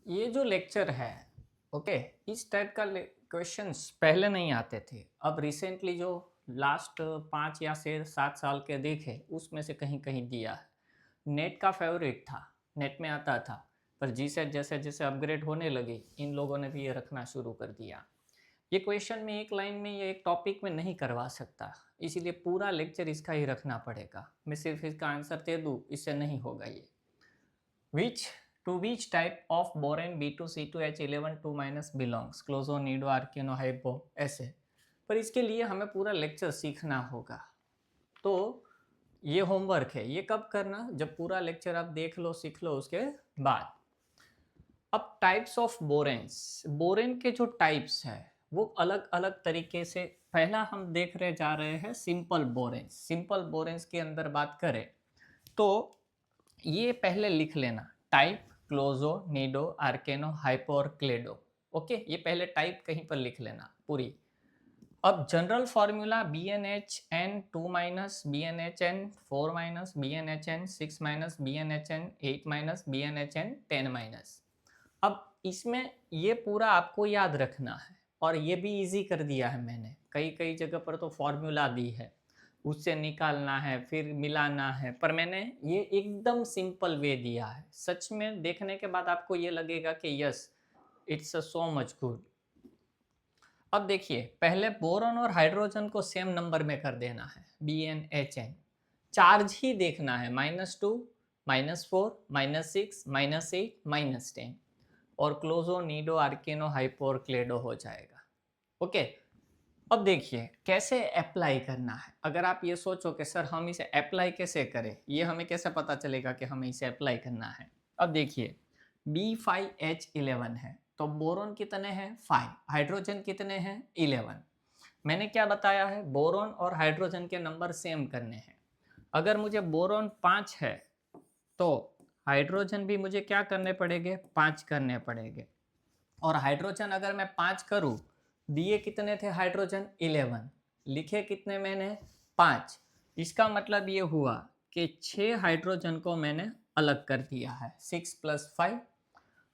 ये जो लेक्चर है, ओके, इस टाइप का क्वेश्चंस पहले नहीं आते थे। अब रिसेंटली जो लास्ट 5 या 7 साल के देखे उसमें से कहीं कहीं दिया है। नेट का फेवरेट था, नेट में आता था, पर जी सेट जैसे जैसे अपग्रेड होने लगे इन लोगों ने भी ये रखना शुरू कर दिया। ये क्वेश्चन में एक लाइन में ये एक टॉपिक में नहीं करवा सकता, इसीलिए पूरा लेक्चर इसका ही रखना पड़ेगा। मैं सिर्फ इसका आंसर दे दूँ इससे नहीं होगा ये। Which to which type of boron B2C2H11 2 minus belongs? Closo, nido, arachno, hypho, ऐसे। पर इसके लिए हमें पूरा लेक्चर सीखना होगा। तो ये होमवर्क है, ये कब करना? जब पूरा लेक्चर आप देख लो, सीख लो, उसके बाद। अब टाइप्स ऑफ बोरेन्स, बोरेन के जो टाइप्स है वो अलग अलग तरीके से। पहला हम देख रहे जा रहे हैं सिंपल बोरेन्स। सिंपल बोरेन्स के अंदर बात करें तो ये पहले लिख लेना, टाइप, क्लोजो, नीडो, आर्केनो, हाइपो और क्लेडो। ओके, ये पहले टाइप कहीं पर लिख लेना पूरी। अब general formula B N H N 2 minus, B N H N 4 minus, B N H N 6 minus, B N H N 8 minus, B N H N 10 minus. अब इसमें ये पूरा आपको याद रखना है, और ये भी इजी कर दिया है मैंने। कई कई जगह पर तो फॉर्मूला दी है, उससे निकालना है फिर मिलाना है, पर मैंने ये एकदम सिंपल वे दिया है। सच में देखने के बाद आपको ये लगेगा कि yes, it's so much good. अब देखिए, पहले बोरॉन और हाइड्रोजन को सेम नंबर में कर देना है, B N H N. Charge ही देखना है, -2, -4, -6, -8, -10। और क्लोजो, नीडो, आर्केनो, हाइपो और क्लेडो हो जाएगा। ओके, अब देखिए कैसे अप्लाई करना है। अगर आप ये सोचो कि सर हम इसे अप्लाई कैसे करें, ये हमें कैसे पता चलेगा कि हमें इसे अप्लाई करना है। अब देखिए, B5H11 है तो बोरोन कितने हैं? 5। हाइड्रोजन कितने हैं? 11। मैंने क्या बताया है? बोरोन और हाइड्रोजन के नंबर सेम करने हैं। अगर मुझे बोरोन 5 है तो हाइड्रोजन भी मुझे क्या करने पड़ेंगे? 5 करने पड़ेंगे। और हाइड्रोजन अगर मैं 5 करूँ, दिए कितने थे हाइड्रोजन? 11। लिखे कितने मैंने? 5। इसका मतलब ये हुआ कि 6 हाइड्रोजन को मैंने अलग कर दिया है, 6 + 5।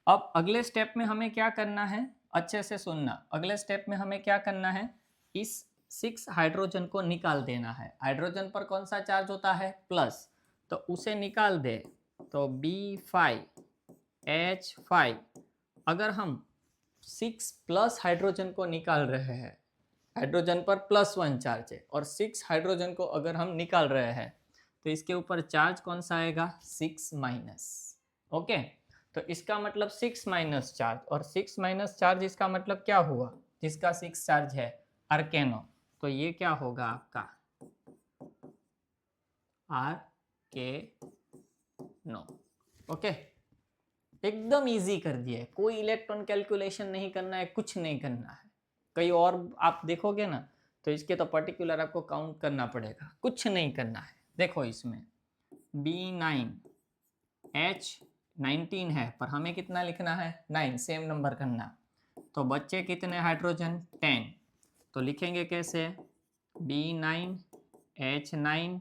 अब अगले स्टेप में हमें क्या करना है? अच्छे से सुनना। अगले स्टेप में हमें क्या करना है? इस 6 हाइड्रोजन को निकाल देना है। हाइड्रोजन पर कौन सा चार्ज होता है? प्लस, तो उसे निकाल दे। तो B5H5, अगर हम 6 प्लस हाइड्रोजन को निकाल रहे हैं, हाइड्रोजन पर +1 चार्ज है, और 6 हाइड्रोजन को अगर हम निकाल रहे हैं तो इसके ऊपर चार्ज कौन सा आएगा? 6 माइनस। ओके, तो इसका मतलब 6 माइनस चार्ज, और 6 माइनस चार्ज इसका मतलब क्या हुआ? जिसका 6 चार्ज है, आर्केनो। तो ये क्या होगा आपका? आर के नो। ओके, एकदम इजी कर दिया है, कोई इलेक्ट्रॉन कैलकुलेशन नहीं करना है, कुछ नहीं करना है। कई और आप देखोगे ना तो इसके तो पर्टिकुलर आपको काउंट करना पड़ेगा, कुछ नहीं करना है। देखो इसमें B9H19 है, पर हमें कितना लिखना है? 9, सेम नंबर करना। तो बच्चे कितने हाइड्रोजन? 10। तो लिखेंगे कैसे? B9H9,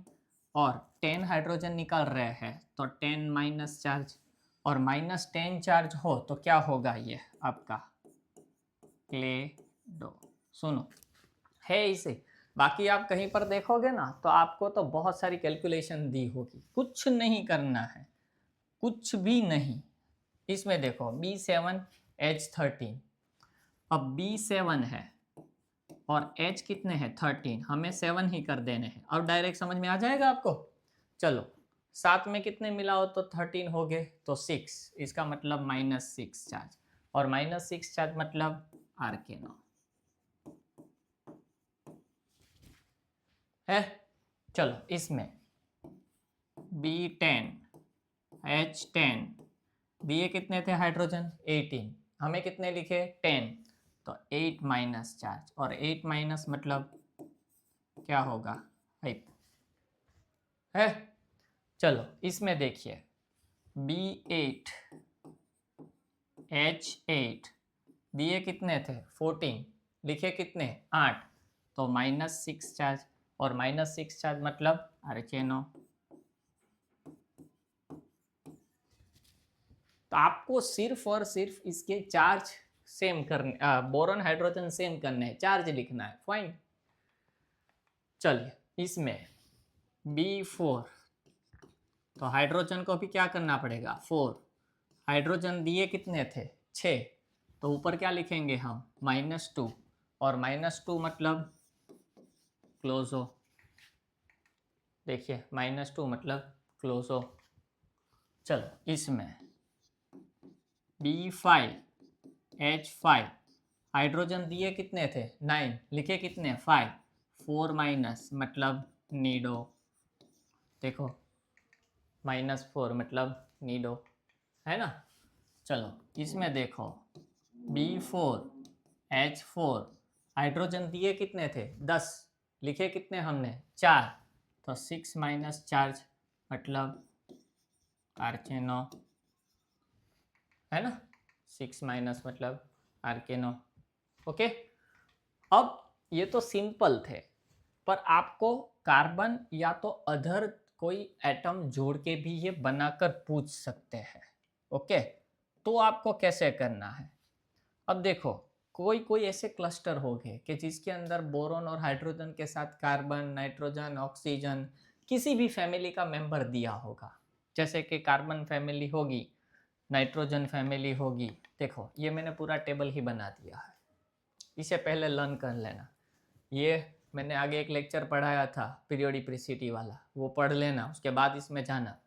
और 10 हाइड्रोजन निकाल रहे हैं तो 10 माइनस चार्ज, और -10 चार्ज हो तो क्या होगा? ये आपका क्लेडो। सुनो, है इसे। बाकी आप कहीं पर देखोगे ना तो आपको तो बहुत सारी कैलकुलेशन दी होगी, कुछ नहीं करना है, कुछ भी नहीं। इसमें देखो B7H13, अब B7 है और H कितने हैं? 13, हमें 7 ही कर देने हैं। अब डायरेक्ट समझ में आ जाएगा आपको। चलो, 7 में कितने मिलाओ तो 13 हो गए, तो 6, इसका मतलब -6 चार्ज, और -6 चार्ज मतलब आर्केनो है। चलो इसमें B10H10, दिए कितने थे हाइड्रोजन? 18, हमें कितने लिखे? 10, तो 8 माइनस चार्ज, और 8 माइनस मतलब क्या होगा? हाइप है। चलो इसमें देखिए, B8H8, दिए कितने थे? 14, लिखे कितने? 8, तो -6 चार्ज, और -6 चार्ज मतलब आर्केनो तो आपको सिर्फ और सिर्फ इसके चार्ज सेम करने, बोरॉन हाइड्रोजन सेम करने हैं, चार्ज लिखना है, फाइन। चलिए इसमें B4, तो हाइड्रोजन को भी क्या करना पड़ेगा 4, हाइड्रोजन दिए कितने थे 6, तो ऊपर क्या लिखेंगे हम -2, और -2 मतलब क्लोज हो, देखिए -2 मतलब क्लोज हो। चलो इसमें B5H5, हाइड्रोजन दिए कितने थे 9, लिखे कितने 5, 4 माइनस मतलब नीडो, देखो -4 मतलब नीडो, है ना। चलो इसमें देखो B4H4, हाइड्रोजन दिए कितने थे 10, लिखे कितने हमने 4, तो 6 माइनस चार्ज मतलब आर्केनो, है ना, 6 माइनस मतलब आर्केनो। ओके, अब ये तो सिंपल थे, पर आपको कार्बन या तो अदर कोई एटम जोड़ के भी ये बनाकर पूछ सकते हैं। ओके, तो आपको कैसे करना है, अब देखो कोई कोई ऐसे क्लस्टर हो गए कि जिसके अंदर बोरॉन और हाइड्रोजन के साथ कार्बन, नाइट्रोजन, ऑक्सीजन, किसी भी फैमिली का मेंबर दिया होगा, जैसे कि कार्बन फैमिली होगी, नाइट्रोजन फैमिली होगी। देखो ये मैंने पूरा टेबल ही बना दिया है, इसे पहले लर्न कर लेना। ये मैंने आगे एक लेक्चर पढ़ाया था पीरियोडिसिटी वाला, वो पढ़ लेना, उसके बाद इसमें जाना।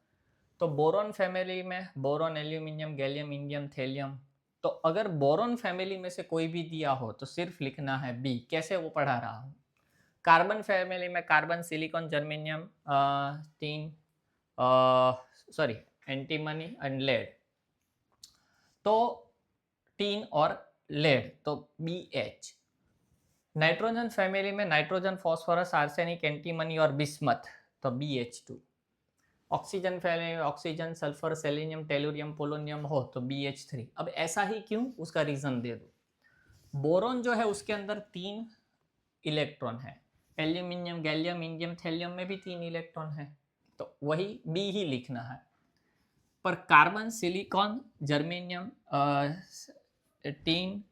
तो बोरॉन फैमिली में boron, aluminium, gallium, indium, thallium, तो अगर बोरॉन फैमिली में से कोई भी दिया हो तो सिर्फ लिखना है बी, कैसे वो पढ़ा रहा हूँ। कार्बन फैमिली में कार्बन, सिलिकॉन, जर्मेनियम, तीन, सॉरी एंटीमनी एंड लेड, तो टीन और लेड, तो BH। नाइट्रोजन फैमिली में नाइट्रोजन, फॉस्फोरस, आर्सेनिक, एंटीमनी और बिस्मथ, तो BH2। ऑक्सीजन फैमिली में oxygen, sulphur, selenium, tellurium, polonium हो तो BH3। अब ऐसा ही क्यों, उसका रीजन दे दो। बोरॉन जो है उसके अंदर 3 इलेक्ट्रॉन है, एल्यूमिनियम, गैलियम, इंडियम, थेलियम में भी 3 इलेक्ट्रॉन है, तो वही बी ही लिखना है। पर carbon, silicon, germanium, tin,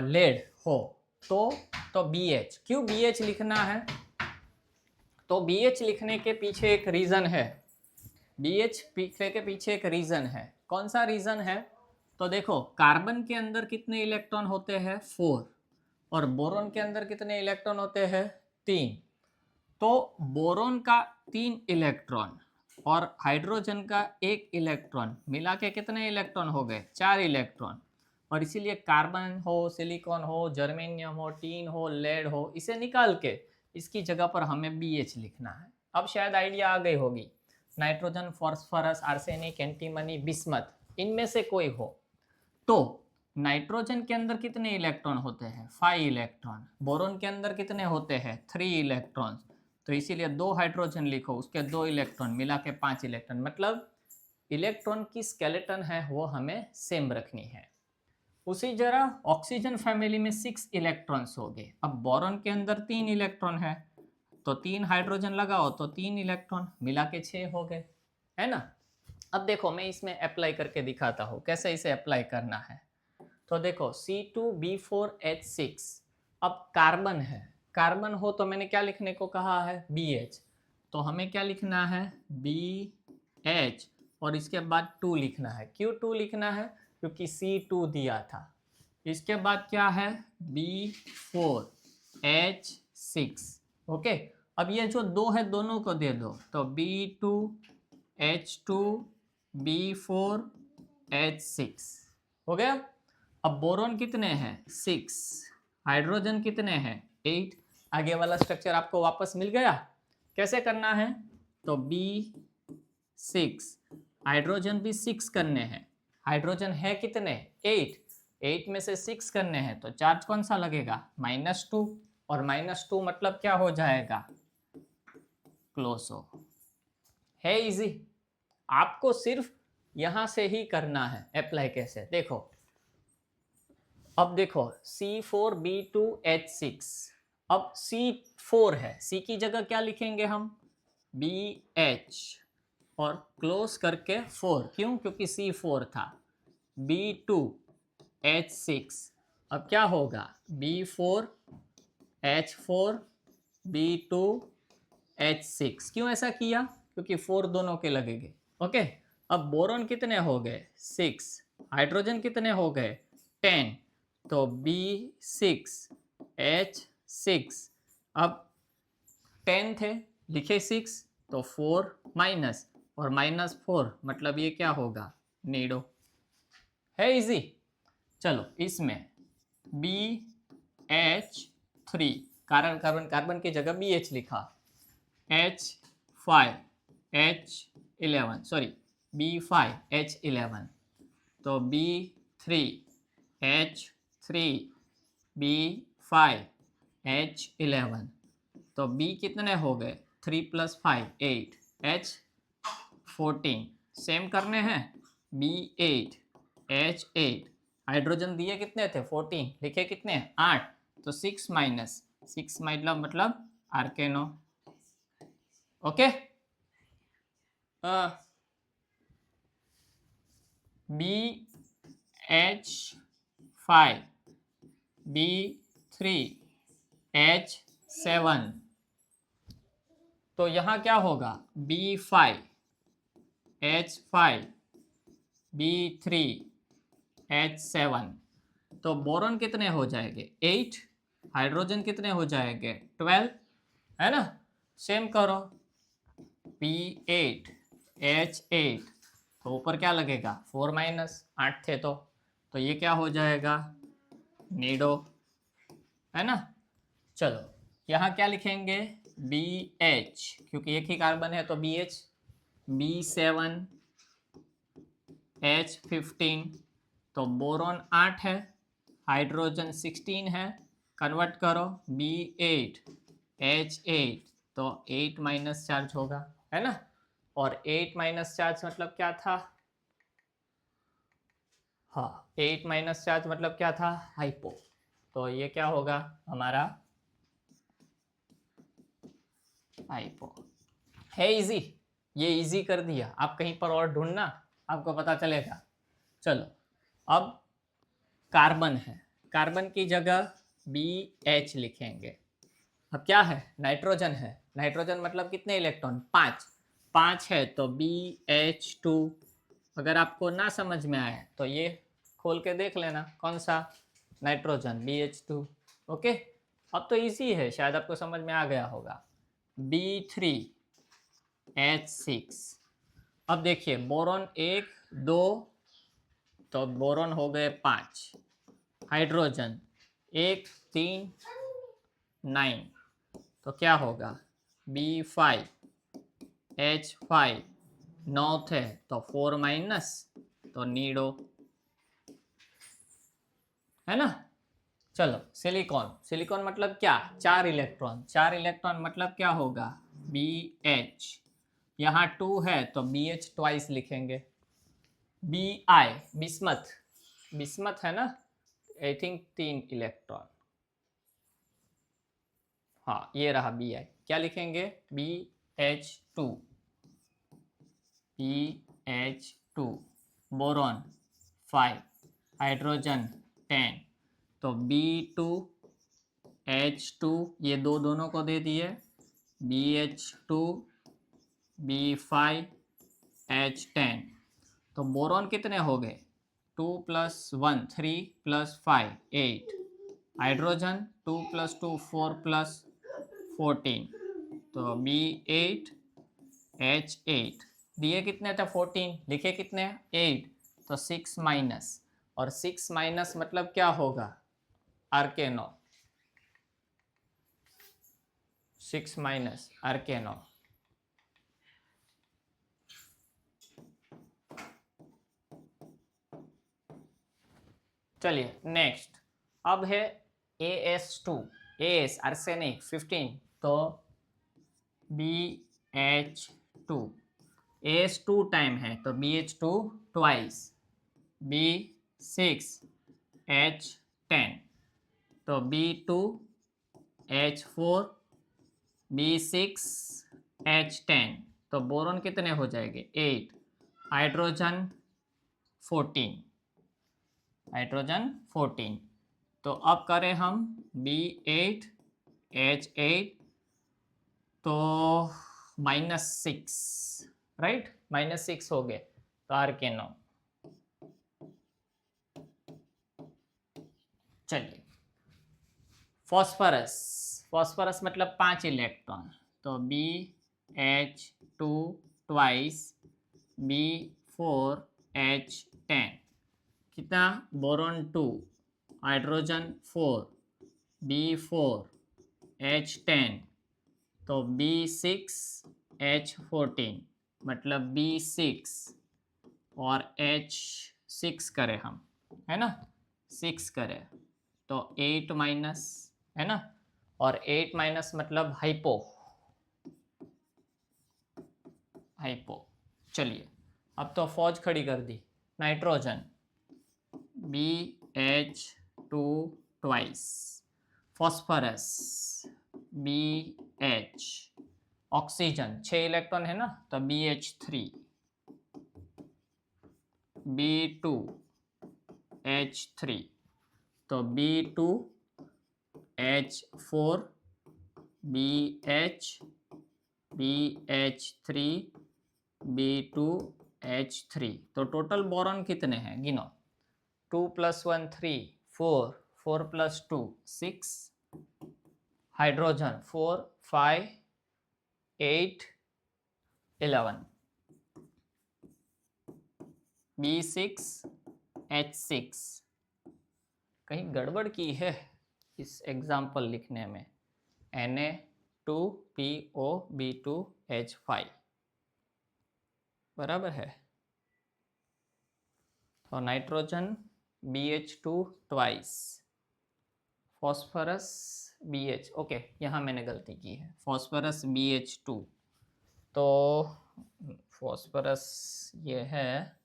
lead हो तो BH। क्यों BH लिखना है, तो BH लिखने के पीछे एक रीजन है, BH लिखने के पीछे एक रीजन है। कौन सा रीजन है, तो देखो कार्बन के अंदर कितने इलेक्ट्रॉन होते हैं 4, और बोरॉन के अंदर कितने इलेक्ट्रॉन होते हैं 3, तो बोरॉन का 3 इलेक्ट्रॉन और हाइड्रोजन का 1 इलेक्ट्रॉन मिला के कितने इलेक्ट्रॉन हो गए 4 इलेक्ट्रॉन, और इसीलिए कार्बन हो, सिलिकॉन हो, जर्मेनियम हो, टीन हो, लेड हो, इसे निकाल के इसकी जगह पर हमें BH लिखना है। अब शायद आइडिया आ गई होगी, nitrogen, phosphorus, arsenic, antimony, bismuth, इनमें से कोई हो, तो नाइट्रोजन के अंदर कितने इलेक्ट्रॉन होते हैं 5 इलेक्ट्रॉन, बोरॉन के अंदर कितने होते हैं 3 इलेक्ट्रॉन, तो इसीलिए 2 हाइड्रोजन लिखो, उसके 2 इलेक्ट्रॉन मिला के 5 इलेक्ट्रॉन, मतलब इलेक्ट्रॉन की स्केलेटन है वो हमें सेम रखनी है। उसी जरा ऑक्सीजन फैमिली में 6 इलेक्ट्रॉन्स हो गए, अब बोरॉन के अंदर 3 इलेक्ट्रॉन है, तो 3 हाइड्रोजन लगाओ तो 3 इलेक्ट्रॉन मिला के 6 हो गए, है ना। अब देखो मैं इसमें अप्लाई करके दिखाता हूँ कैसे इसे अप्लाई करना है। तो देखो C2B4H6, अब कार्बन है, कार्बन हो तो मैंने क्या लिखने को कहा है BH, तो हमें क्या लिखना है BH, और इसके बाद 2 लिखना है। क्यों 2 लिखना है, क्योंकि C2 दिया था। इसके बाद क्या है B4H6। ओके, अब ये जो 2 है दोनों को दे दो, तो B2H2B4H6 हो गया। अब बोरॉन कितने हैं 6, हाइड्रोजन कितने हैं 8, आगे वाला स्ट्रक्चर आपको वापस मिल गया। कैसे करना है, तो B6, हाइड्रोजन भी 6 करने हैं, हाइड्रोजन है कितने 8, 8 में से 6 करने हैं, तो चार्ज कौन सा लगेगा -2, और -2 मतलब क्या हो जाएगा क्लोज हो, है इजी। आपको सिर्फ यहां से ही करना है अप्लाई। कैसे देखो, अब देखो C4B2H6, अब C4 है, C की जगह क्या लिखेंगे हम BH, और क्लोज करके 4, क्यों? क्योंकि C4 था। B2H6, अब क्या होगा? B4H4 B2H6, क्यों ऐसा किया? क्योंकि 4 दोनों के लगेंगे। ओके, अब बोरॉन कितने हो गए? 6, हाइड्रोजन कितने हो गए? 10, तो B6H6, अब 10 थे, लिखे 6, तो 4 माइनस, और -4 मतलब ये क्या होगा? नीडो। है इजी। चलो इसमें BH3, कार्बन कार्बन कार्बन की जगह BH लिखा, H5H11, सॉरी B5H11, तो B3H3B5H11, तो B कितने हो गए? 3 + 5 8, H14 सेम करने हैं, B8H8, हाइड्रोजन दिए कितने थे? 14, लिखे कितने? 8, तो 6 माइनस 6 मतलब आर्केनो। ओके, BH5 B3H7, तो यहाँ क्या होगा? B5H5 B3H7, तो बोरॉन कितने हो जाएंगे? 8, हाइड्रोजन कितने हो जाएंगे? 12, है ना? सेम करो, B8H8, तो ऊपर क्या लगेगा? 4 माइनस, 8 थे तो ये क्या हो जाएगा? नीडो, है ना? चलो यहाँ क्या लिखेंगे? BH, क्योंकि एक ही कार्बन है तो BH, B7H15, तो बोरॉन 8 है, हाइड्रोजन 16 है, कन्वर्ट करो, B8H8, तो 8 माइनस चार्ज होगा, है ना? और 8 माइनस चार्ज मतलब क्या था? हाँ, 8 माइनस चार्ज मतलब क्या था? हाइपो, तो ये क्या होगा हमारा? हाइपो। है इजी, ये इजी कर दिया। आप कहीं पर और ढूंढना, आपको पता चलेगा। चलो अब कार्बन है, कार्बन की जगह BH लिखेंगे। अब क्या है? नाइट्रोजन है, नाइट्रोजन मतलब कितने इलेक्ट्रॉन? 5, 5 है तो BH2। अगर आपको ना समझ में आए तो ये खोल के देख लेना, कौन सा? Nitrogen, BH2। ओके, अब तो इजी है, शायद आपको समझ में आ गया होगा। B3H6, अब देखिए बोरॉन 1 2, तो बोरॉन हो गए 5, हाइड्रोजन 1 3 9, तो क्या होगा? B5H5, 9 थे तो 4 माइनस, तो नीडो, है ना? चलो सिलिकॉन, सिलिकॉन मतलब क्या? 4 इलेक्ट्रॉन, 4 इलेक्ट्रॉन मतलब क्या होगा? BH, यहाँ 2 है तो BH ट्वाइस लिखेंगे। BI, बिस्मथ, बिस्मथ है ना? आई थिंक 3 इलेक्ट्रॉन, हाँ ये रहा BI, क्या लिखेंगे? BH2, BH2, बोरॉन 5, हाइड्रोजन 10, तो B2H2, ये दोनों को दे दिए, BH2 B5H10, तो बोरॉन कितने हो गए? 2 + 1 3 + 5 8, हाइड्रोजन 2 + 2 4 + 14, तो B8H8, दिए कितने थे? 14, लिखे कितने? 8, तो 6 माइनस, और 6 माइनस मतलब क्या होगा? आर्केनो, 6 माइनस आर्केनो। चलिए नेक्स्ट, अब है AS2, AS आर्सेनिक 15, तो BH2, AS2 टाइम है तो BH2 ट्वाइस, B6H10, तो B2H4 B6H10, तो बोरॉन कितने हो जाएंगे 8, हाइड्रोजन 14, हाइड्रोजन 14। तो अब करें हम B8H8, तो -6, राइट, -6 हो गए, तो आर्केनो। चलिए फॉस्फरस, फॉस्फरस मतलब 5 इलेक्ट्रॉन, तो BH2 ट्वाइस B4H10, कितना, बोरॉन 2, हाइड्रोजन 4, B4H10, तो B6H14, मतलब B6 और H6 करें हम, है ना, 6 करें तो 8 माइनस, है ना, और 8 माइनस मतलब हाइपो, हाइपो। चलिए अब तो फौज खड़ी कर दी। Nitrogen BH2 twice, phosphorus BH, oxygen 6 electron है ना, तो BH3, B2H3, तो B2H4, BH, BH3, B2H3, तो टोटल बोरॉन कितने हैं गिनो, 2 + 1 3, 4, 4 + 2 6, हाइड्रोजन 4 5 8 11, B6H6। कहीं गड़बड़ की है इस एग्जाम्पल लिखने में, Na2POB2H5 बराबर है। तो nitrogen BH2 twice, phosphorus BH, okay यहाँ मैंने गलती की है, फॉस्फरस BH2, तो फॉस्फरस ये है,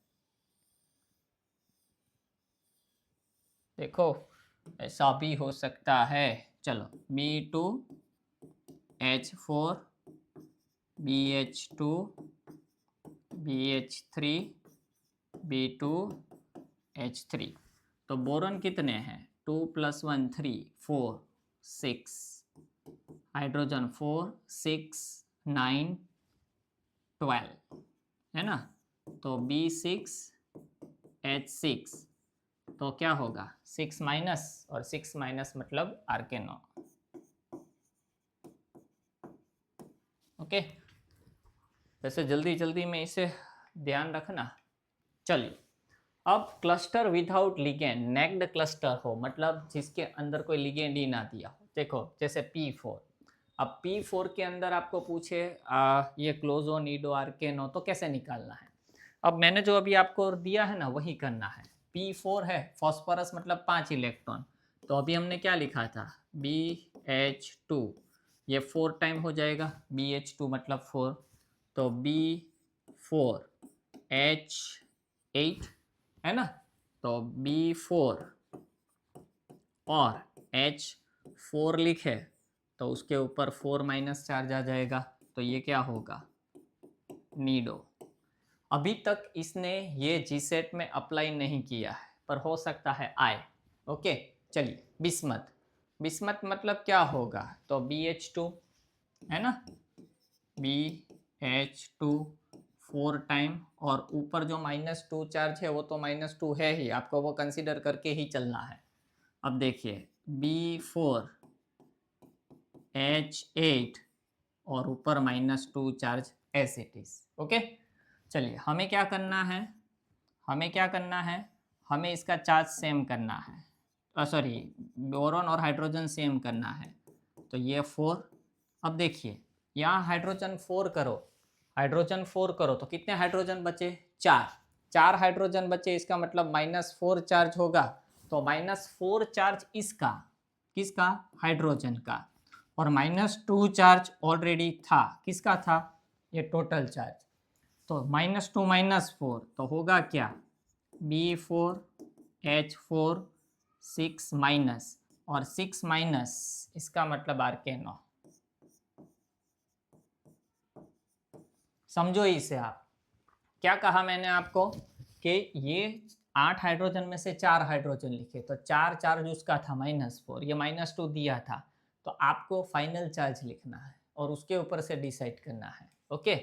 देखो ऐसा भी हो सकता है, चलो B2H4, BH2, BH3, B2H3, तो बोरॉन कितने हैं, 2 + 1 3, 4 6, हाइड्रोजन 4 6 9 12, है ना, तो B6H6, तो क्या होगा 6 माइनस, और 6 माइनस मतलब आर्केनो, ओके। वैसे जल्दी जल्दी में इसे ध्यान रखना। चलिए अब cluster without ligand, naked cluster हो, मतलब जिसके अंदर कोई लिगेंड ही ना दिया हो, देखो जैसे P4, अब P4 के अंदर आपको पूछे ये क्लोजो नीडो आर्केनो, तो कैसे निकालना है। अब मैंने जो अभी आपको दिया है ना वही करना है। P4 है, फॉस्फोरस मतलब 5 इलेक्ट्रॉन, तो अभी हमने क्या लिखा था BH2, ये 4 टाइम हो जाएगा, BH2 मतलब 4, तो B4H8, है ना, तो B4 और H4 लिखे तो उसके ऊपर 4 माइनस चार्ज आ जाएगा, तो ये क्या होगा नीडो। अभी तक इसने ये जीसेट में अप्लाई नहीं किया है, पर हो सकता है आए, ओके। चलिए बिस्मथ, बिस्मथ मतलब क्या होगा, तो BH2, है ना, BH2 4 टाइम, और ऊपर जो -2 चार्ज है वो तो -2 है ही, आपको वो कंसीडर करके ही चलना है। अब देखिए B4H8 और ऊपर -2 charge as it is, okay. चलिए हमें क्या करना है, हमें क्या करना है, हमें इसका चार्ज सेम करना है, सॉरी बोरॉन और हाइड्रोजन सेम करना है, तो ये 4। अब देखिए यहाँ हाइड्रोजन 4 करो, हाइड्रोजन 4 करो तो कितने हाइड्रोजन बचे, 4, 4 हाइड्रोजन बचे, इसका मतलब -4 चार्ज होगा, तो -4 चार्ज इसका, किसका, हाइड्रोजन का, और -2 चार्ज ऑलरेडी था, किसका था, ये टोटल चार्ज, तो -2 -4 तो होगा क्या, B4H4 6 माइनस, और 6 माइनस इसका मतलब आर्केनो, समझो इसे आप। क्या कहा मैंने आपको कि ये 8 हाइड्रोजन में से 4 हाइड्रोजन लिखे, तो 4 चार्ज उसका था -4, ये -2 दिया था, तो आपको फाइनल चार्ज लिखना है और उसके ऊपर से डिसाइड करना है। ओके,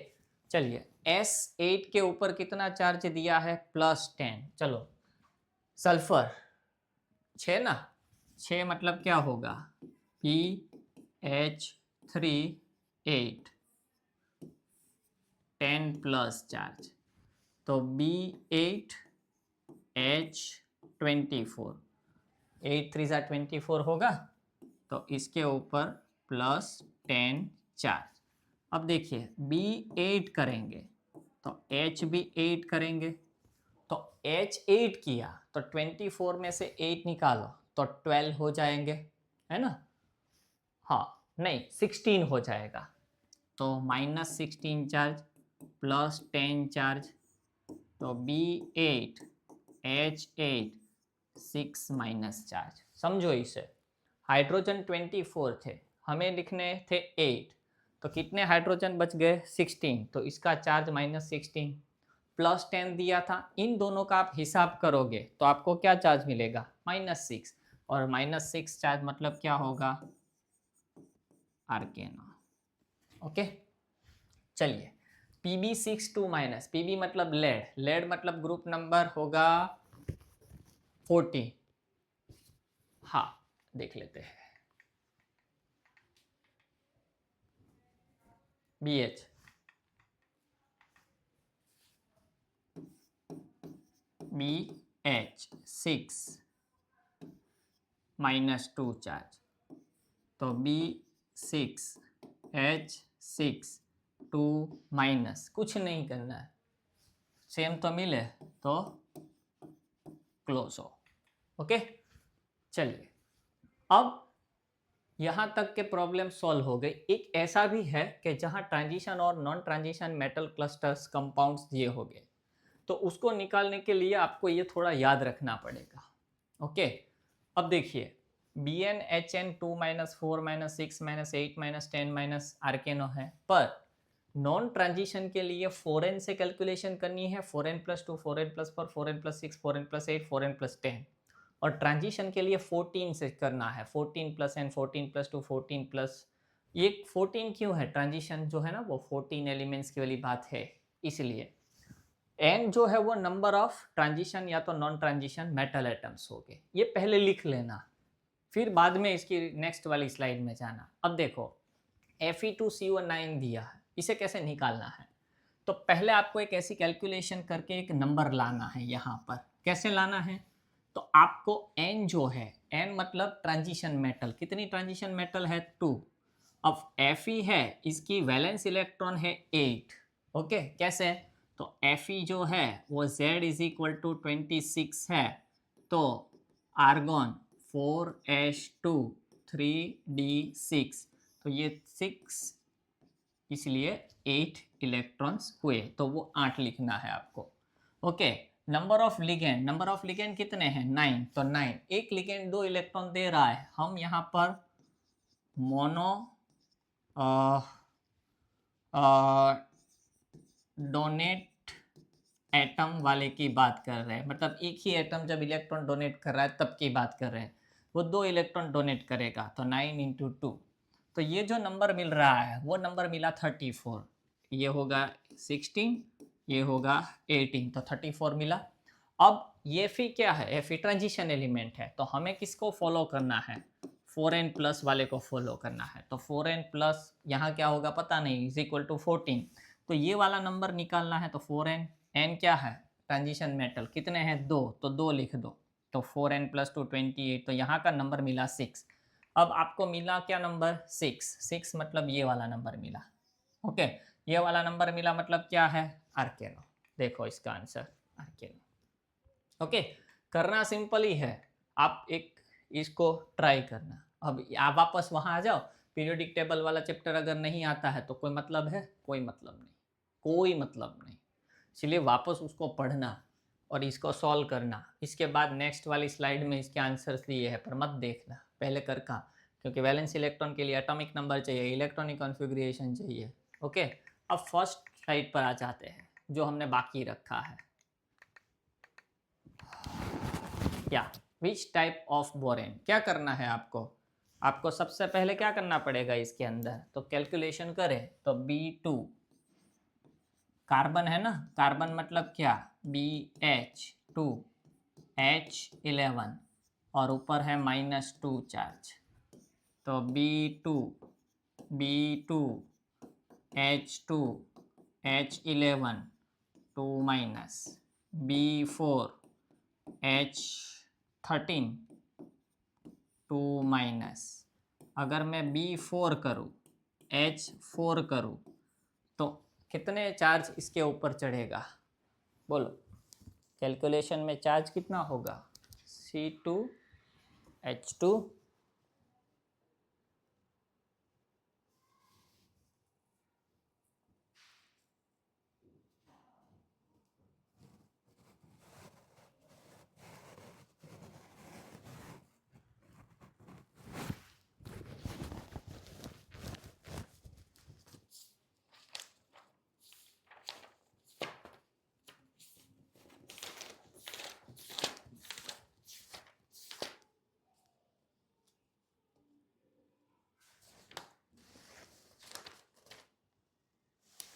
चलिए S8 के ऊपर कितना चार्ज दिया है, +10। चलो सल्फर 6 ना, 6 मतलब क्या होगा, PH3 8 10 प्लस चार्ज, तो B8H24, 8 3 24 होगा, तो इसके ऊपर +10 चार्ज। अब देखिए B8 करेंगे तो H भी 8 करेंगे, तो H8 किया तो 24 में से 8 निकालो तो 12 हो जाएंगे, है ना। हाँ नहीं 16 हो जाएगा, तो -16 चार्ज +10 चार्ज, तो B8 H8 6 माइनस चार्ज। समझो इसे, हाइड्रोजन 24 थे, हमें लिखने थे 8, तो कितने हाइड्रोजन बच गए, 16, तो इसका चार्ज -16 +10 दिया था। इन दोनों का आप हिसाब करोगे तो आपको क्या चार्ज मिलेगा, -6, और -6 चार्ज मतलब क्या होगा, आर्केनो। ओके, चलिए Pb62 माइनस, Pb मतलब लेड, लेड मतलब ग्रुप नंबर होगा 14। हाँ देख लेते हैं, BH BH6 -2 चार्ज, तो B6H6 2 माइनस, कुछ नहीं करना है, सेम तो मिले तो क्लोज हो। ओके, चलिए अब यहाँ तक के प्रॉब्लम सॉल्व हो गई। एक ऐसा भी है कि जहाँ ट्रांजिशन और non transition metal clusters compounds ये हो गए, तो उसको निकालने के लिए आपको ये थोड़ा याद रखना पड़ेगा। ओके, अब देखिए BnHn 2 -4 -6 -8 -10 आर्केनो है, पर नॉन ट्रांजिशन के लिए 4n से कैलकुलेशन करनी है, 4n+2 4n+4 4n+6 4n+8 4n+10, और ट्रांजिशन के लिए 14 से करना है, 14+n 14+2 14+, ये 14 क्यों है, ट्रांजिशन जो है ना वो 14 एलिमेंट्स की वाली बात है, इसलिए n जो है वो नंबर ऑफ ट्रांजिशन या तो नॉन ट्रांजिशन मेटल एटम्स हो गए, ये पहले लिख लेना, फिर बाद में इसकी नेक्स्ट वाली स्लाइड में जाना। अब देखो Fe2CO9 दिया है, इसे कैसे निकालना है, तो पहले आपको एक ऐसी कैलकुलेशन करके एक नंबर लाना है। यहाँ पर कैसे लाना है, तो आपको n जो है, n मतलब ट्रांजिशन मेटल, कितनी ट्रांजिशन मेटल है, 2। अब Fe है, इसकी वैलेंस इलेक्ट्रॉन है 8। ओके, कैसे, तो Fe जो है वो Z = 26 है, तो आर्गॉन 4s2 3d6, तो ये 6, इसलिए 8 इलेक्ट्रॉन्स हुए, तो वो 8 लिखना है आपको। Okay, number of ligand, number of ligand कितने हैं, 9, तो 9, एक लिगेंड 2 इलेक्ट्रॉन दे रहा है, हम यहाँ पर मोनो डोनेट एटम वाले की बात कर रहे हैं, मतलब एक ही एटम जब इलेक्ट्रॉन डोनेट कर रहा है तब की बात कर रहे हैं, वो 2 इलेक्ट्रॉन डोनेट करेगा, तो 9 × 2, तो ये जो नंबर मिल रहा है वो नंबर मिला 34, ये होगा 16, ये होगा 18, तो 34 मिला। अब ये फी क्या है, एफी ट्रांजिशन एलिमेंट है, तो हमें किसको फॉलो करना है, 4n+ वाले को फॉलो करना है, तो 4n+ यहाँ क्या होगा पता नहीं, = 14, तो ये वाला नंबर निकालना है, तो 4n, n क्या है, ट्रांजिशन मेटल, कितने हैं 2, तो 2 लिख दो, तो 4n+2 28, तो यहाँ का नंबर मिला 6। अब आपको मिला क्या नंबर, 6 मतलब ये वाला नंबर मिला। ओके, ये वाला नंबर मिला मतलब क्या है, आर्केनो। देखो इसका आंसर आर्केनो। ओके, करना सिंपल ही है, आप एक इसको ट्राई करना। अब आप वापस वहाँ आ जाओ, पीरियोडिक टेबल वाला चैप्टर अगर नहीं आता है तो कोई मतलब है, कोई मतलब नहीं, कोई मतलब नहीं, इसलिए वापस उसको पढ़ना और इसको सॉल्व करना। इसके बाद नेक्स्ट वाली स्लाइड में इसके आंसर्स दिए हैं, पर मत देखना पहले कर का, क्योंकि वैलेंस इलेक्ट्रॉन के लिए एटॉमिक नंबर चाहिए, इलेक्ट्रॉनिक कॉन्फ़िगरेशन चाहिए। ओके, अब फर्स्ट स्लाइड पर आ जाते हैं जो हमने बाकी रखा है। या विच टाइप ऑफ बोरेन, क्या करना है आपको? आपको सबसे पहले क्या करना पड़ेगा इसके अंदर? तो कैलकुलेशन करें तो B2 कार्बन है ना, कार्बन मतलब क्या, BH2 H11 और ऊपर है -2 चार्ज, तो B2 H2 H11 2 minus B4 H13 2 minus. अगर मैं B4 करूँ H4 करूँ तो कितने चार्ज इसके ऊपर चढ़ेगा? बोलो, कैलकुलेशन में चार्ज कितना होगा? C2H2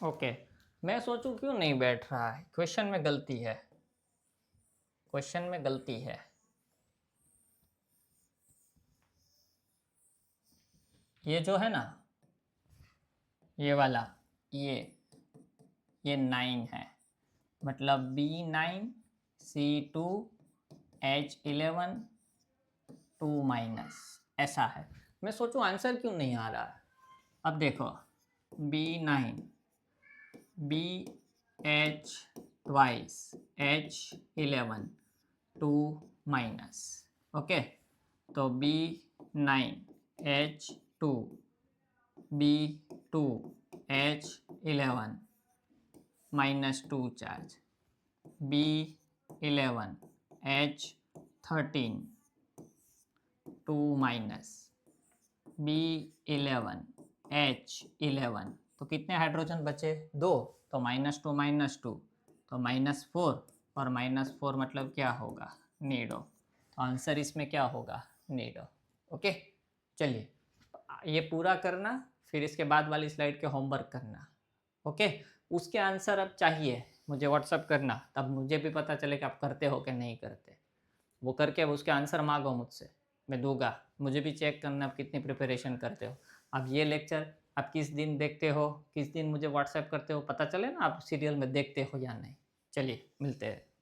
okay. मैं सोचूं क्यों नहीं बैठ रहा है, क्वेश्चन में गलती है, क्वेश्चन में गलती है। ये जो है ना, ये वाला, ये 9 है, मतलब B9 C2 H11 2 माइनस, ऐसा है। मैं सोचूं आंसर क्यों नहीं आ रहा है। अब देखो B9 BH twice H11 2 minus, okay, तो B9 H2 B2 H11 -2 charge, B11 H13 2 minus B11 H11, तो कितने हाइड्रोजन बचे? 2, तो -2 तो -4, और -4 मतलब क्या होगा? नीडो। तो आंसर इसमें क्या होगा? नीडो। ओके, चलिए ये पूरा करना, फिर इसके बाद वाली स्लाइड के होमवर्क करना। ओके, उसके आंसर अब चाहिए मुझे व्हाट्सअप करना, तब मुझे भी पता चले कि आप करते हो कि नहीं करते। वो करके अब उसके आंसर मांगो मुझसे, मैं दूंगा। मुझे भी चेक करना आप कितनी प्रिपरेशन करते हो। अब ये लेक्चर आप किस दिन देखते हो, किस दिन मुझे व्हाट्सएप करते हो, पता चले ना आप सीरियल में देखते हो या नहीं। चलिए मिलते हैं।